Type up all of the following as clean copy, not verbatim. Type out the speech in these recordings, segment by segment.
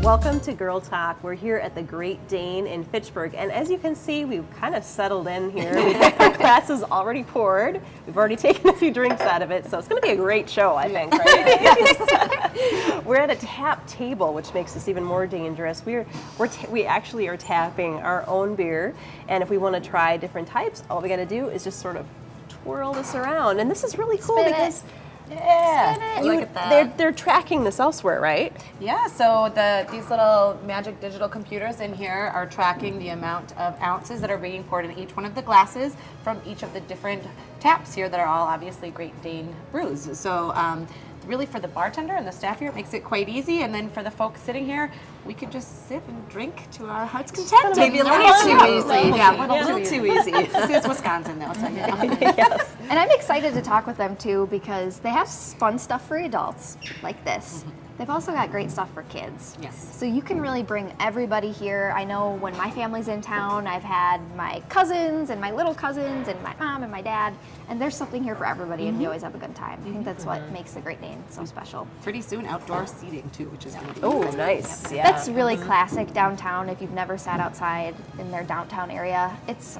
Welcome to Girl Talk. We're here at the Great Dane in Fitchburg, and as you can see, we've kind of settled in here. We've got our glasses already poured. We've already taken a few drinks out of it, so it's going to be a great show, I think, right? We're at a tap table, which makes this even more dangerous. We actually are tapping our own beer, and if we want to try different types, all we got to do is just sort of twirl this around, and this is really cool Spin because. it. Yeah, Look at that. They're tracking this elsewhere, right? Yeah, so these little magic digital computers in here are tracking the amount of ounces that are being poured in each one of the glasses from each of the different taps here that are all obviously Great Dane brews. So really for the bartender and the staff here, it makes it quite easy. And then for the folks sitting here, we could just sit and drink to our heart's content. Maybe a little too easy. Yeah, A little too easy. It's Wisconsin though, so Yes. And I'm excited to talk with them too because they have fun stuff for adults like this. They've also got great stuff for kids. Yes. So you can really bring everybody here. I know when my family's in town, I've had my cousins and my little cousins and my mom and my dad, and there's something here for everybody, and we always have a good time. I think that's what makes the Great Dane so special. Pretty soon outdoor seating too, which is going to be Oh, nice. Yeah. That's really classic downtown. If you've never sat outside in their downtown area, it's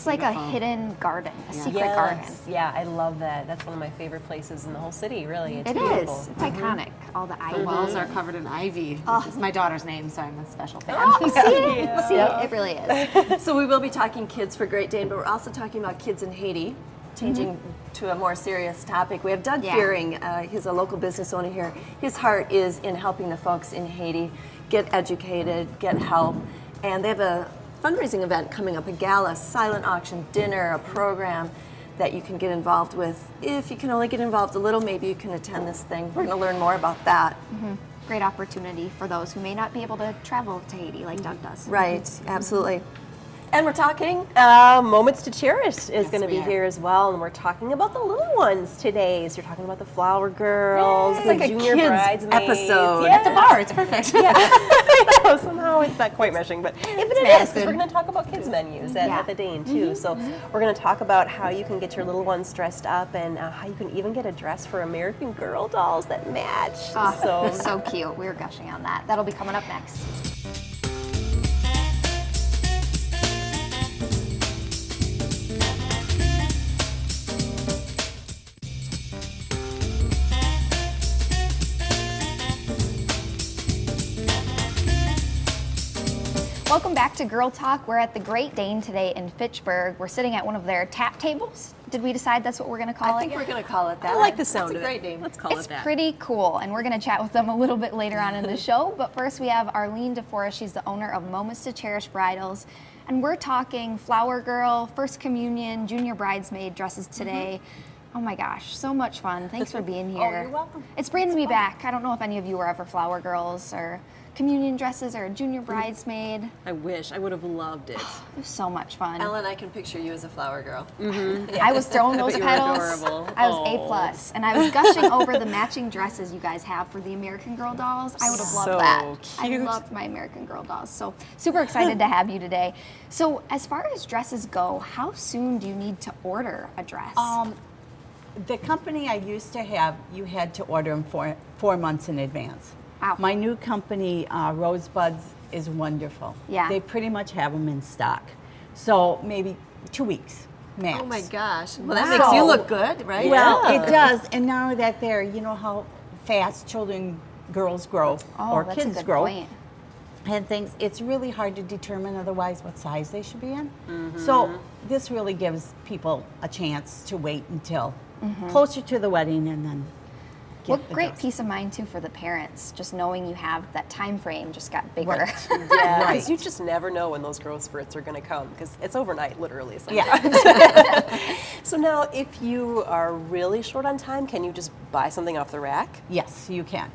like a hidden garden, a secret garden. Yeah, I love that. That's one of my favorite places in the whole city, really. It's It beautiful. is. It's iconic. All the ivy. The walls are covered in ivy. It's my daughter's name, so I'm a special fan. See, it really is. So we will be talking kids for Great Dane, but we're also talking about kids in Haiti, changing to a more serious topic. We have Doug Fearing. He's a local business owner here. His heart is in helping the folks in Haiti get educated, get help, and they have a fundraising event coming up, a gala, silent auction, dinner, a program that you can get involved with. If you can only get involved a little, maybe you can attend this thing. We're going to learn more about that. Great opportunity for those who may not be able to travel to Haiti like Doug does. Right, absolutely. And we're talking. Moments to Cherish is going to be we are. here as well, and we're talking about the little ones today. So you're talking about the flower girls, It's the like a junior kids bridesmaids. episode. Yeah. At the bar, it's perfect. I know, somehow it's not quite meshing, but if it is, Madison. because we're going to talk about kids menus at the Dane too. So we're going to talk about how you can get your little ones dressed up, and how you can even get a dress for American Girl dolls that match. Oh, so cute. We were gushing on that. That'll be coming up next. Welcome back to Girl Talk. We're at the Great Dane today in Fitchburg. We're sitting at one of their tap tables. Did we decide that's what we're going to call I it? think we're going to call it that. I like the sound It's of a great it. name. Let's call It's it that. pretty cool, and we're going to chat with them a little bit later on in the show. But first, we have Arlene DeForest. She's the owner of Moments to Cherish Bridals, and we're talking flower girl, first communion, junior bridesmaid dresses today. Oh my gosh, so much fun. Thanks for being here. you're welcome. It's bringing me back. I don't know if any of you were ever flower girls or communion dresses or a junior bridesmaid. I wish. I would have loved it. It was so much fun. Ellen, I can picture you as a flower girl. I was throwing those bet you were petals. adorable. I was Aw. A+, and I was gushing over the matching dresses you guys have for the American Girl dolls. I would have loved So that. cute. I loved my American Girl dolls. So super excited to have you today. So as far as dresses go, how soon do you need to order a dress? The company I used to have, you had to order them 4 months in advance. Wow. My new company, Rosebuds, is wonderful. Yeah. They pretty much have them in stock. So maybe 2 weeks max. Oh my gosh. Well, that makes you look good, right? Well, it does. And now that they're, you know how fast girls grow, or that's a kids good grow. point. And things, it's really hard to determine otherwise what size they should be in. So this really gives people a chance to wait until closer to the wedding and then get What the great dress. peace of mind too for the parents, just knowing you have that time frame just got bigger. Right. Yeah, Right. because you just never know when those growth spurts are going to come, because it's overnight, literally. Yeah. Sometimes. So now, if you are really short on time, can you just buy something off the rack? Yes, you can.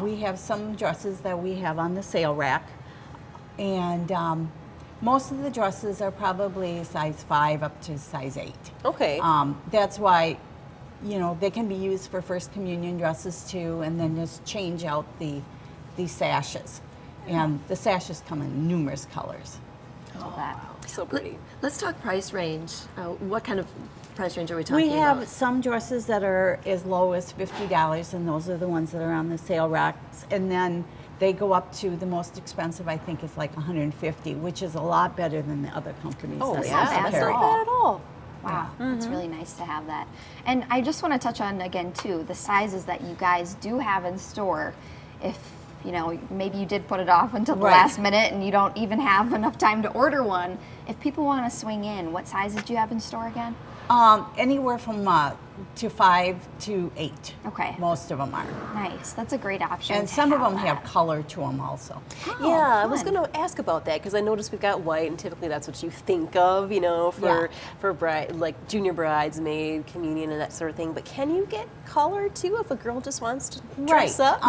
We have some dresses that we have on the sale rack, and most of the dresses are probably size 5 up to size 8. Okay. That's why, you know, they can be used for First Communion dresses too, and then just change out the sashes. And the sashes come in numerous colors. Love that. So pretty. Let's talk price range. What kind of price range are we talking We about? have some dresses that are as low as $50, and those are the ones that are on the sale racks. And then they go up to the most expensive, I think, is like 150, which is a lot better than the other companies. Oh, that yeah, also that's carry. not bad at all. Wow, it's really nice to have that. And I just want to touch on again too the sizes that you guys do have in store. If you know, maybe you did put it off until the Right. last minute and you don't even have enough time to order one. If people want to swing in, what sizes do you have in store again? Anywhere from to 5 to 8. Okay. Most of them are. Nice. That's a great option. And to some of them that. have color to them also. Oh, Yeah, I was fun. going to ask about that because I noticed we've got white, and typically that's what you think of, you know, for like junior bridesmaid, communion, and that sort of thing. But can you get color too if a girl just wants to dress up?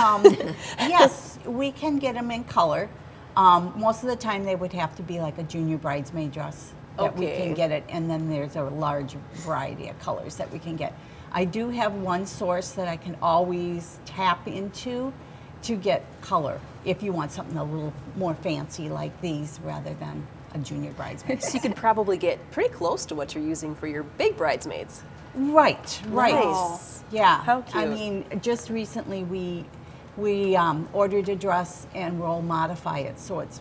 Yes, we can get them in color. Most of the time they would have to be like a junior bridesmaid dress that we Okay. can get it, and then there's a large variety of colors that we can get. I do have one source that I can always tap into to get color if you want something a little more fancy like these rather than a junior bridesmaid. So you could probably get pretty close to what you're using for your big bridesmaids. Right. Nice. Yeah. How I cute. mean, just recently we ordered a dress and we'll modify it so it's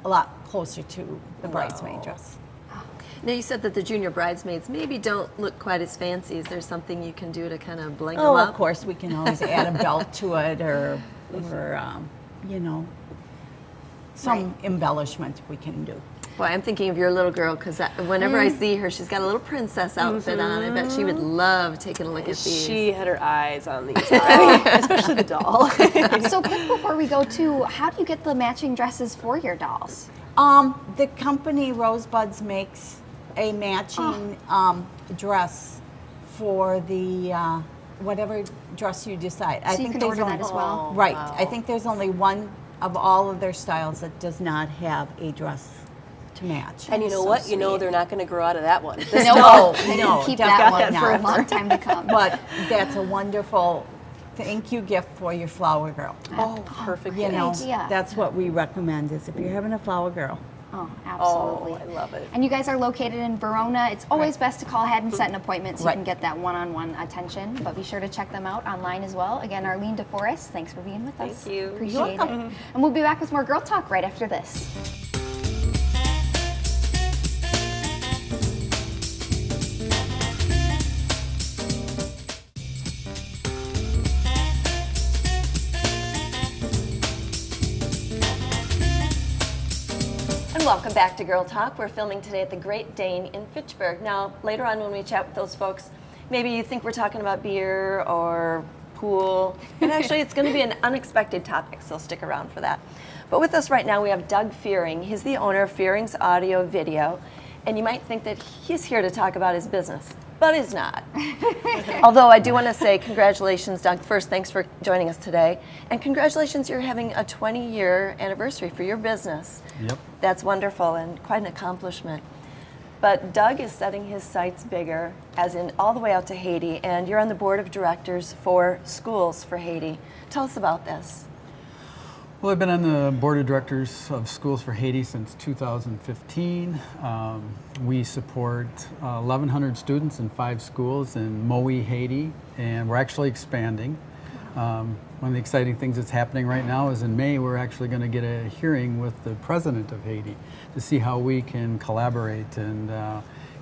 a lot closer to the bridesmaid dress. Now you said that the junior bridesmaids maybe don't look quite as fancy. Is there something you can do to kind of bling Oh, them up? of course, we can always add a belt to it or you know, some embellishment we can do. Boy, I'm thinking of your little girl because whenever I see her, she's got a little princess outfit on. I bet she would love taking a look at these. She had her eyes on these, especially the doll. So quick before we go to, how do you get the matching dresses for your dolls? The company Rosebuds makes a matching dress for the whatever dress you decide. So you can there's order that only- as well? Right. I think there's only one of all of their styles that does not have a dress to match. And you know what? You know they're not going to grow out of that one. No, they no, can keep definitely that one for a not. long time to come. But that's a wonderful thank you gift for your flower girl. Oh, perfect. You know, idea. that's what we recommend is if you're having a flower girl. Oh, Oh, absolutely. I love it. And you guys are located in Verona. It's always best to call ahead and set an appointment so you Right. can get that one-on-one attention. But be sure to check them out online as well. Again, Arlene DeForest, thanks for being with us. Thank you. Appreciate it. And we'll be back with more Girl Talk right after this. And welcome back to Girl Talk. We're filming today at the Great Dane in Fitchburg. Now, later on when we chat with those folks, maybe you think we're talking about beer or pool. And actually, it's going to be an unexpected topic, so stick around for that. But with us right now, we have Doug Fearing. He's the owner of Fearing's Audio Video. And you might think that he's here to talk about his business, but he's not. Although I do want to say congratulations, Doug. First, thanks for joining us today. And congratulations, you're having a 20-year anniversary for your business. Yep. That's wonderful and quite an accomplishment. But Doug is setting his sights bigger, as in all the way out to Haiti, and you're on the board of directors for Schools for Haiti. Tell us about this. Well, I've been on the board of directors of Schools for Haiti since 2015. We support 1,100 students in 5 schools in Moe, Haiti, and we're actually expanding. One of the exciting things that's happening right now is in May, we're actually going to get a hearing with the president of Haiti to see how we can collaborate and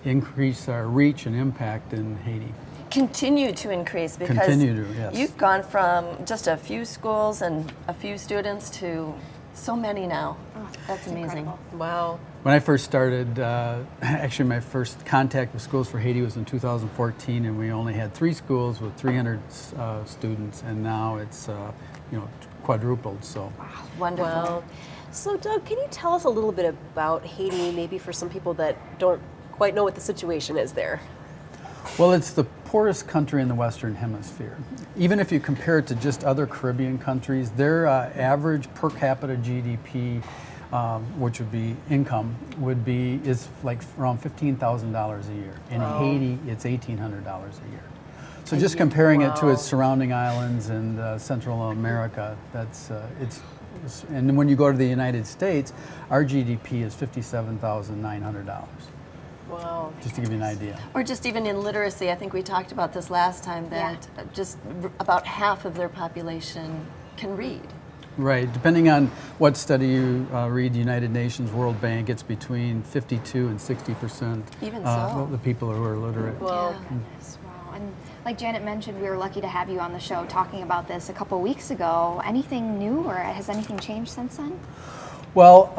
increase our reach and impact in Haiti. Continue to increase because Continue to, yes. you've gone from just a few schools and a few students to so many now. That's amazing. Wow. When I first started, actually my first contact with Schools for Haiti was in 2014, and we only had 3 schools with 300 students, and now it's quadrupled. So. Wonderful. Wow. So, Doug, can you tell us a little bit about Haiti, maybe for some people that don't quite know what the situation is there? Well, it's the poorest country in the Western Hemisphere. Even if you compare it to just other Caribbean countries, their average per capita GDP, which would be income, is like around $15,000 a year. In Haiti, it's $1,800 a year. So just comparing it to its surrounding islands and Central America, and when you go to the United States, our GDP is $57,900. Wow. Just to give you an idea. Or just even in literacy, I think we talked about this last time, that just about half of their population can read. Right. Depending on what study you read, United Nations, World Bank, it's between 52 and 60% Even so. of the people who are illiterate. Well, Goodness, wow. And like Janet mentioned, we were lucky to have you on the show talking about this a couple weeks ago. Anything new, or has anything changed since then? Well,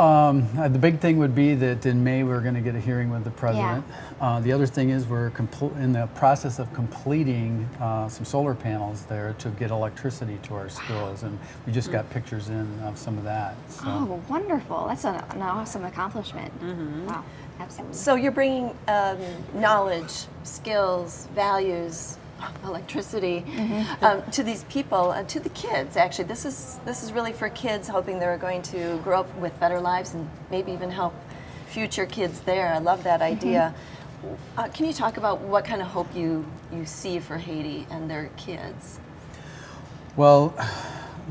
the big thing would be that in May we're going to get a hearing with the president. The other thing is we're in the process of completing some solar panels there to get electricity to our schools, and we just got pictures in of some of that. So. Oh, wonderful. That's an awesome accomplishment. Wow, absolutely. So you're bringing knowledge, skills, values, electricity to these people, to the kids. Actually, this is really for kids, hoping they're going to grow up with better lives and maybe even help future kids there. I love that idea. Can you talk about what kind of hope you see for Haiti and their kids? Well,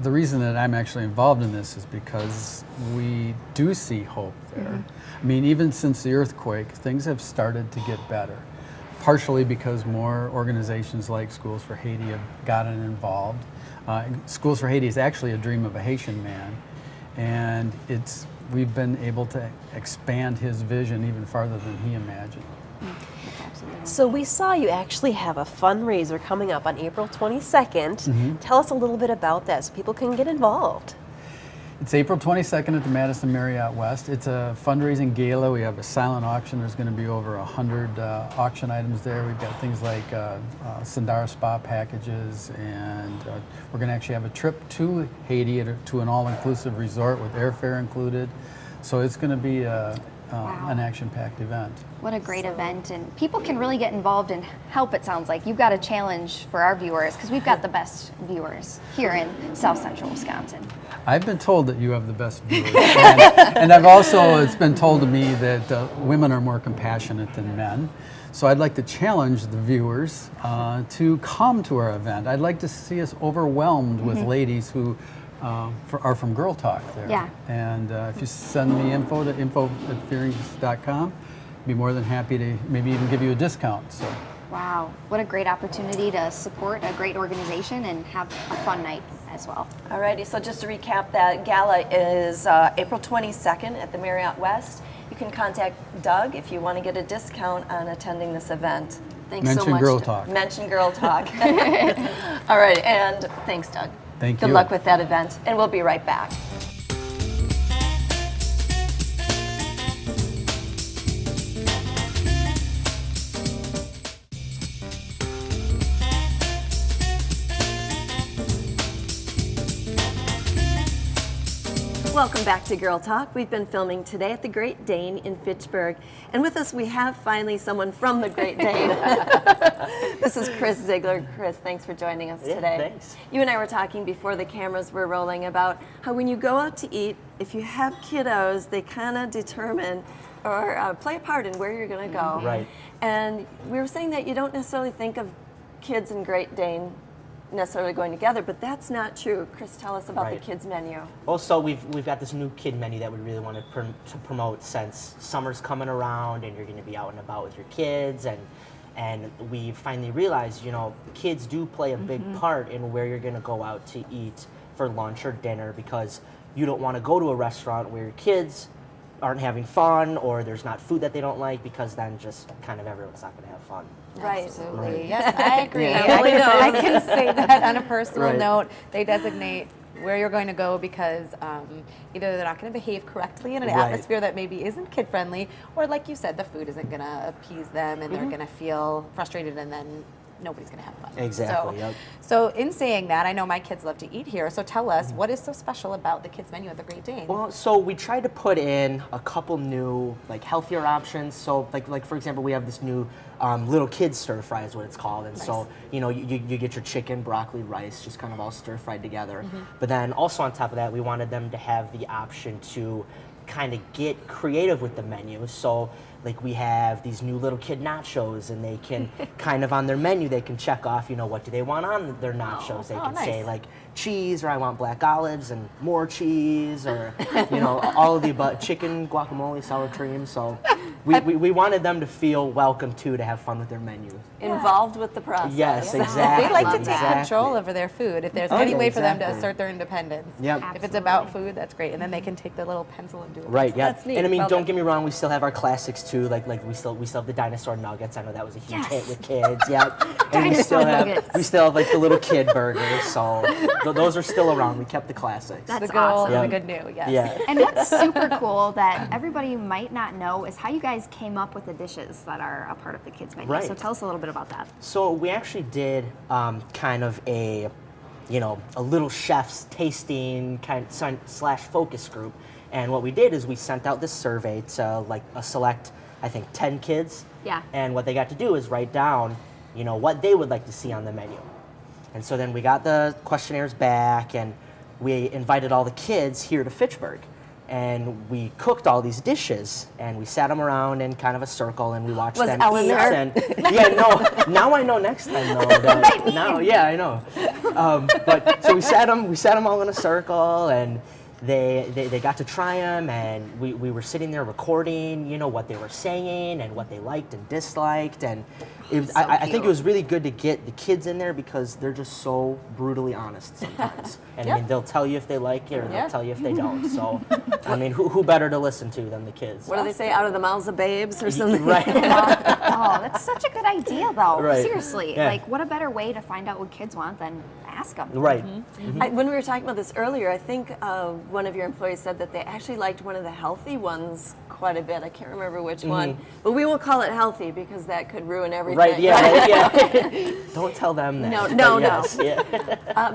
the reason that I'm actually involved in this is because we do see hope there. I mean, even since the earthquake, things have started to get better. Partially because more organizations like Schools for Haiti have gotten involved. Schools for Haiti is actually a dream of a Haitian man, and we've been able to expand his vision even farther than he imagined. so we saw you actually have a fundraiser coming up on April 22nd. Tell us a little bit about that so people can get involved. It's April 22nd at the Madison Marriott West. It's a fundraising gala. We have a silent auction. There's going to be over 100 auction items there. We've got things like Sandara Spa packages, and we're going to actually have a trip to Haiti to an all-inclusive resort with airfare included. So it's going to be an action-packed event. What a great event, and people can really get involved and help, it sounds like. You've got a challenge for our viewers, because we've got the best viewers here in South Central Wisconsin. I've been told that you have the best viewers, and it's been told to me that women are more compassionate than men. So I'd like to challenge the viewers to come to our event. I'd like to see us overwhelmed with ladies who are from Girl Talk there. Yeah. And if you send me info to info@fearings.com, I'd be more than happy to maybe even give you a discount. So. Wow, what a great opportunity to support a great organization and have a fun night as well. Alrighty, so just to recap, that gala is April 22nd at the Marriott West. You can contact Doug if you want to get a discount on attending this event. Thanks so much. Mention Girl Talk. Mention Girl Talk. All right, and thanks, Doug. Thank you. Good luck with that event, and we'll be right back. Welcome back to Girl Talk. We've been filming today at the Great Dane in Fitchburg. And with us, we have finally someone from the Great Dane. This is Chris Ziegler. Chris, thanks for joining us today. Thanks. You and I were talking before the cameras were rolling about how when you go out to eat, if you have kiddos, they kind of determine or play a part in where you're going to go. Right. And we were saying that you don't necessarily think of kids and Great Dane necessarily going together, but that's not true. Chris, tell us about the kids menu. Also, we've got this new kid menu that we really want to promote since summer's coming around and you're going to be out and about with your kids, and we finally realized, kids do play a big part in where you're going to go out to eat for lunch or dinner, because you don't want to go to a restaurant where your kids aren't having fun or there's not food that they don't like, because then just kind of everyone's not going to have fun. Right. Absolutely. Yes, I agree. Yeah, really I can say that on a personal Right. note. They designate where you're going to go because either they're not going to behave correctly in an Right. atmosphere that maybe isn't kid friendly, or like you said, the food isn't going to appease them and they're going to feel frustrated, and then nobody's going to have fun. Exactly, So, yep. so in saying that, I know my kids love to eat here. So tell us, what is so special about the kids menu at the Great Dane? Well, so we tried to put in a couple new, healthier options. So, like for example, we have this new little kids stir fry is what it's called, and so you get your chicken, broccoli, rice, just kind of all stir fried together. But then also on top of that, we wanted them to have the option to kind of get creative with the menu. So we have these new little kid nachos, and they can kind of on their menu they can check off, what do they want on their nachos. They can say cheese, or I want black olives and more cheese, or all of the above, chicken, guacamole, sour cream. So we wanted them to feel welcome too, to have fun with their menu. Involved with the process. Yes, exactly. They like to take exactly. control over their food if there's Oh, any yeah, way for them to exactly. assert their independence. Yep. If it's about food, that's great. And then they can take the little pencil and do it. Right, yeah. That's neat. And I mean, Well don't done. get me wrong, we still have our classics too. Like we still have the dinosaur nuggets. I know that was a huge Yes. hit with kids. Yeah. And Dinosaur nuggets. we still have like the little kid burgers. So those are still around. We kept the classics. That's The good old awesome. and the good new, yes. Yeah. And what's super cool that everybody might not know is how you guys came up with the dishes that are a part of the kids menu. Right. So tell us a little bit about that. So we actually did kind of a little chef's tasting / focus group. And what we did is we sent out this survey to like a select, I think, 10 kids. Yeah. And what they got to do is write down, what they would like to see on the menu. And so then we got the questionnaires back, and we invited all the kids here to Fitchburg. And we cooked all these dishes, and we sat them around in kind of a circle, and we watched Was them Ellen eat. there? And yeah, no. Now I know next time though. That, now, yeah, I know. But so we sat them all in a circle, and they got to try them, and we were sitting there recording, what they were saying and what they liked and disliked, and it was, I think it was really good to get the kids in there because they're just so brutally honest sometimes. And I mean, they'll tell you if they like it or they'll tell you if they don't. So, I mean, who better to listen to than the kids? What do they say? Out of the mouths of babes or something? Right. Oh, that's such a good idea, though. Right. Seriously, Yeah. like, what a better way to find out what kids want than ask them. Right. When we were talking about this earlier, I think one of your employees said that they actually liked one of the healthy ones quite a bit. I can't remember which one, but we won't call it healthy because that could ruin everything. Right, yeah. Don't tell them that. No, But yes, yeah.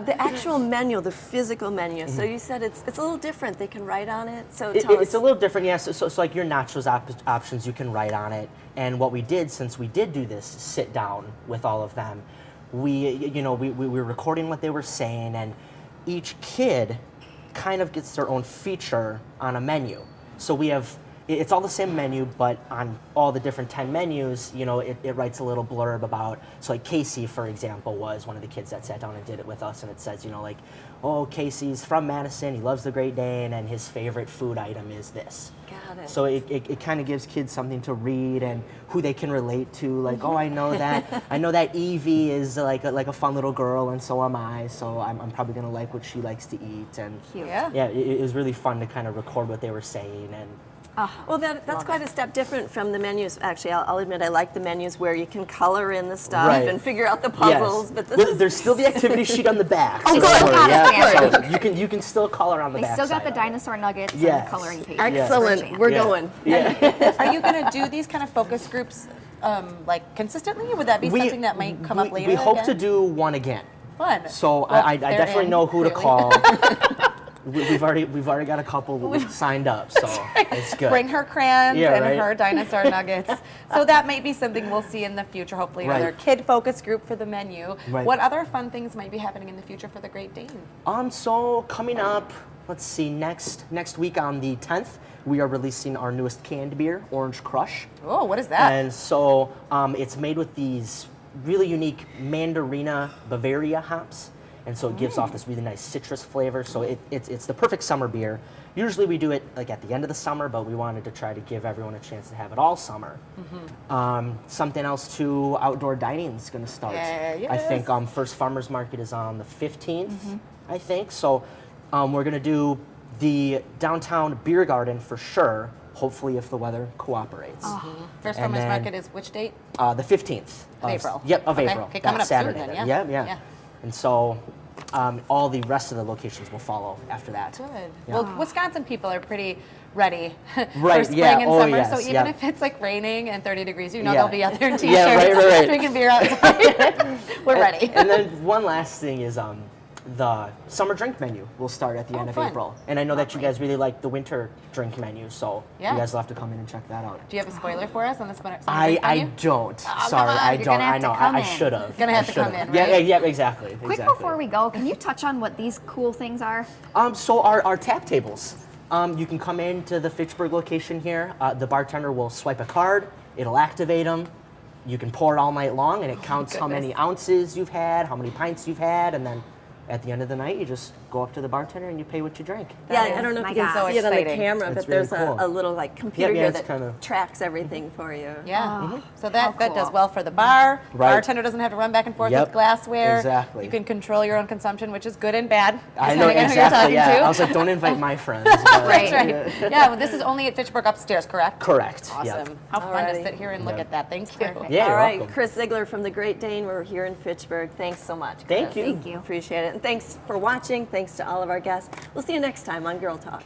The actual menu, the physical menu. So you said it's a little different. They can write on it. So tell us. It's a little different, yes. So like your nachos options, you can write on it. And what we did, since we did do this sit down with all of them, we were recording what they were saying, and each kid kind of gets their own feature on a menu. So we have, it's all the same menu, but on all the different 10 menus, it writes a little blurb about, so like Casey, for example, was one of the kids that sat down and did it with us, and it says, oh, Casey's from Madison, he loves the Great Dane, and his favorite food item is this. Got it. So it kind of gives kids something to read and who they can relate to. Like, oh, I know that Evie is like a fun little girl, and so am I. So I'm probably gonna like what she likes to eat. And Cute. Yeah. yeah, it was really fun to kind of record what they were saying. And Well, that's quite a step different from the menus. Actually, I'll admit I like the menus where you can color in the stuff Right. and figure out the puzzles. yes. But this Well, is there's still the activity sheet on the back. Oh, so good. don't worry, Got it, yeah. got So you can still color on the They back. still got the side. dinosaur nuggets and Yes. the coloring pages. excellent. We're Yeah. going. Yeah. Are you going to do these kind of focus groups like consistently? Would that be something that might come up later? We hope to again? do one again. Fun. So Well, I they're definitely in, know who to clearly. call. We've already got a couple signed up, so it's good. Bring her crayons Yeah, and right. her dinosaur nuggets. So that might be something we'll see in the future, hopefully Right. another kid focus group for the menu. Right. What other fun things might be happening in the future for the Great Dane? So coming up, let's see, next week on the 10th, we are releasing our newest canned beer, Orange Crush. Oh, what is that? And so it's made with these really unique Mandarina Bavaria hops. And so it gives off this really nice citrus flavor. So it's the perfect summer beer. Usually we do it like at the end of the summer, but we wanted to try to give everyone a chance to have it all summer. Something else too, outdoor dining is going to start. Yeah, I think first farmers market is on the 15th, I think. So we're going to do the downtown beer garden for sure, hopefully if the weather cooperates. First and farmers then- market is which date? The 15th. Of April. Yep, of Okay. April. Okay, coming That's up soon Saturday. then, yeah. Yeah. Yeah. And so all the rest of the locations will follow after that. Good. Yeah. Well, Wisconsin people are pretty ready Right, for spring yeah. and Oh, summer. yes, So even yeah. if it's like raining and 30 degrees, Yeah. they'll be out there in t-shirts, Yeah, right. drinking beer outside. We're ready. And then one last thing is the summer drink menu will start at the end of fun. April. And I know that you guys really like the winter drink menu, so Yeah. you guys will have to come in and check that out. Do you have a spoiler for us on the summer drink I menu? don't. Oh, Sorry, come on, I you're don't. gonna have I to know. come I in. should have. Gonna have to come in, Yeah, right? yeah, exactly. Quick exactly. before we go, can you touch on what these cool things are? So our tap tables. You can come into the Fitchburg location here. The bartender will swipe a card. It'll activate them. You can pour it all night long, and it counts how many ounces you've had, how many pints you've had, and then at the end of the night, you just go up to the bartender and you pay what you drank. Yeah, That I don't is know if my you can God. see it on the exciting. camera, That's but there's really cool. a little like computer yeah, here it's that kinda- tracks everything for you. Yeah. So how that does cool. well for the bar. Right. Bartender doesn't have to run back and forth Yep. with glassware. Exactly. You can control your own consumption, which is good and bad. I know depending on who you're exactly. talking Yeah, to. I was like, don't invite my friends. but- Right. That's right. Yeah, well, this is only at Fitchburg upstairs, correct? Correct. Awesome. Yep. How fun to Alrighty. sit here and look at that. Thank you. Yeah, All you're right, welcome. Chris Ziegler from the Great Dane. We're here in Fitchburg. Thanks so much. Thank Chris. you. Thank you. Appreciate it. And thanks for watching. Thanks to all of our guests. We'll see you next time on Girl Talk.